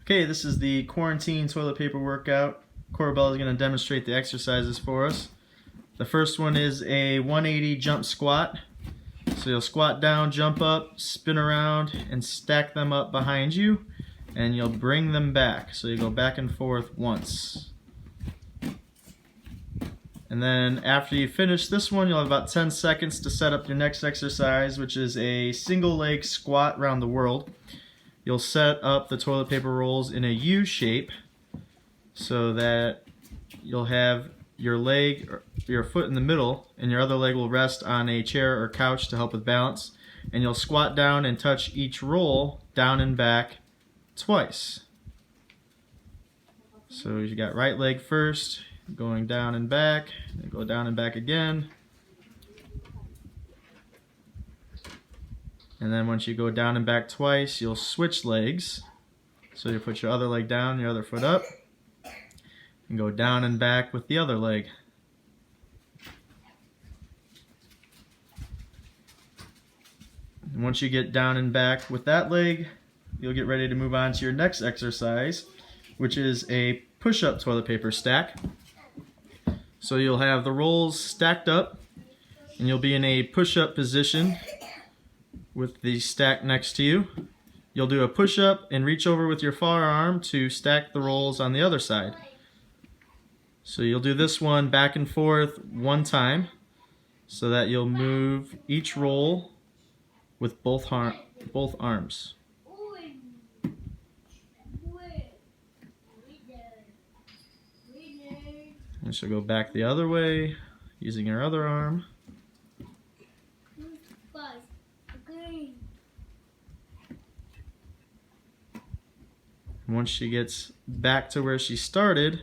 Okay, this is the quarantine toilet paper workout. Corbell is going to demonstrate the exercises for us. The first one is a 180 jump squat. So you'll squat down, jump up, spin around, and stack them up behind you, and you'll bring them back. So you go back and forth once. And then after you finish this one, you'll have about 10 seconds to set up your next exercise, which is a single leg squat around the world. You'll set up the toilet paper rolls in a U shape so that you'll have your leg, or your foot in the middle, and your other leg will rest on a chair or couch to help with balance. And you'll squat down and touch each roll down and back twice. So you got right leg first, going down and back, and go down and back again. And then once you go down and back twice, you'll switch legs. So you put your other leg down, your other foot up, and go down and back with the other leg. And once you get down and back with that leg, you'll get ready to move on to your next exercise, which is a push-up toilet paper stack. So you'll have the rolls stacked up, and you'll be in a push-up position with the stack next to you. You'll do a push-up and reach over with your forearm to stack the rolls on the other side. So you'll do this one back and forth one time so that you'll move each roll with both arms. And she'll go back the other way using her other arm. And once she gets back to where she started,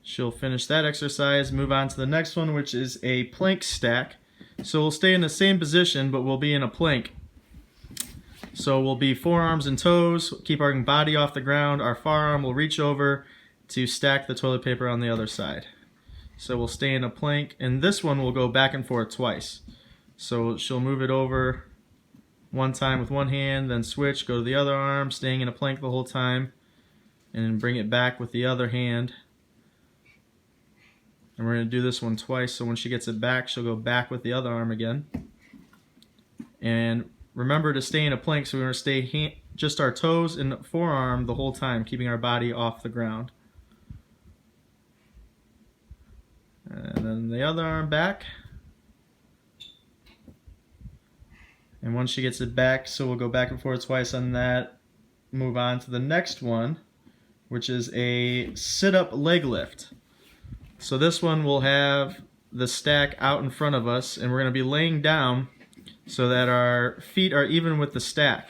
she'll finish that exercise, move on to the next one, which is a plank stack. So we'll stay in the same position, but we'll be in a plank. So we'll be forearms and toes, keep our body off the ground. Our forearm will reach over to stack the toilet paper on the other side. So we'll stay in a plank, and this one will go back and forth twice. So she'll move it over one time with one hand, then switch, go to the other arm, staying in a plank the whole time, and then bring it back with the other hand. And we're going to do this one twice, so when she gets it back, she'll go back with the other arm again. And remember to stay in a plank, so we're going to stay just our toes and forearm the whole time, keeping our body off the ground. And then the other arm back. And once she gets it back, so we'll go back and forth twice on that, move on to the next one, which is a sit-up leg lift. So this one will have the stack out in front of us, and we're going to be laying down so that our feet are even with the stack.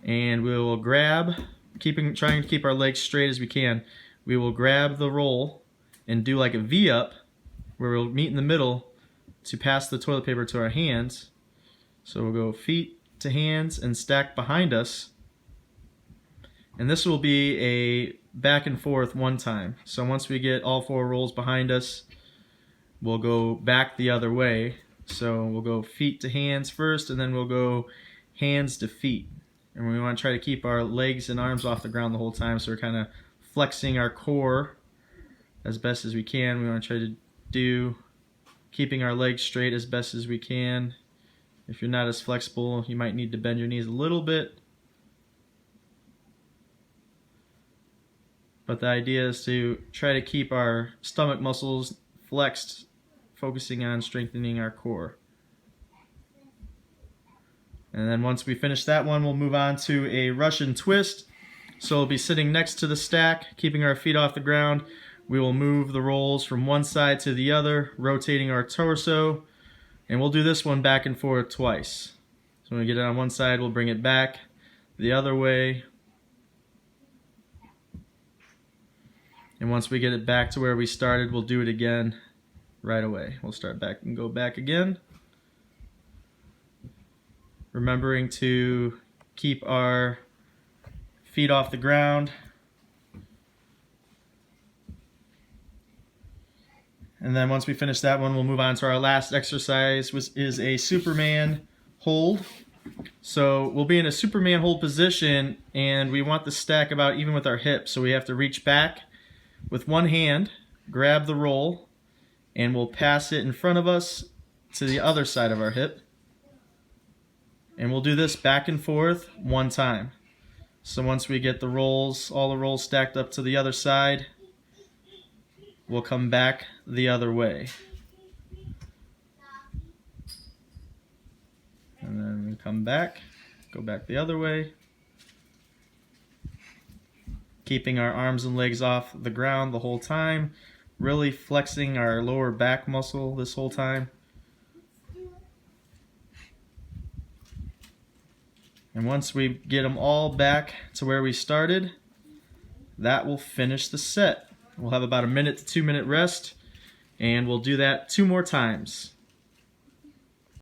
And we will grab, trying to keep our legs straight as we can, we will grab the roll and do like a V-up, where we'll meet in the middle to pass the toilet paper to our hands. So we'll go feet to hands and stack behind us. And this will be a back and forth one time. So once we get all four rolls behind us, we'll go back the other way. So we'll go feet to hands first, and then we'll go hands to feet. And we want to try to keep our legs and arms off the ground the whole time, so we're kind of flexing our core as best as we can. We want to try to do keeping our legs straight as best as we can. If you're not as flexible, you might need to bend your knees a little bit. But the idea is to try to keep our stomach muscles flexed, focusing on strengthening our core. And then once we finish that one, we'll move on to a Russian twist. So we'll be sitting next to the stack, keeping our feet off the ground. We will move the rolls from one side to the other, rotating our torso. And we'll do this one back and forth twice. So when we get it on one side, we'll bring it back the other way. And once we get it back to where we started, we'll do it again right away. We'll start back and go back again. Remembering to keep our feet off the ground. And then once we finish that one, we'll move on to our last exercise, which is a Superman hold. So we'll be in a Superman hold position, and we want the stack about even with our hips. So we have to reach back with one hand, grab the roll, and we'll pass it in front of us to the other side of our hip. And we'll do this back and forth one time. So once we get the rolls, all the rolls stacked up to the other side, we'll come back the other way. And then we come back, go back the other way. Keeping our arms and legs off the ground the whole time, really flexing our lower back muscle this whole time. And once we get them all back to where we started, that will finish the set. We'll have about a 1 to 2 minute rest, and we'll do that 2 more times.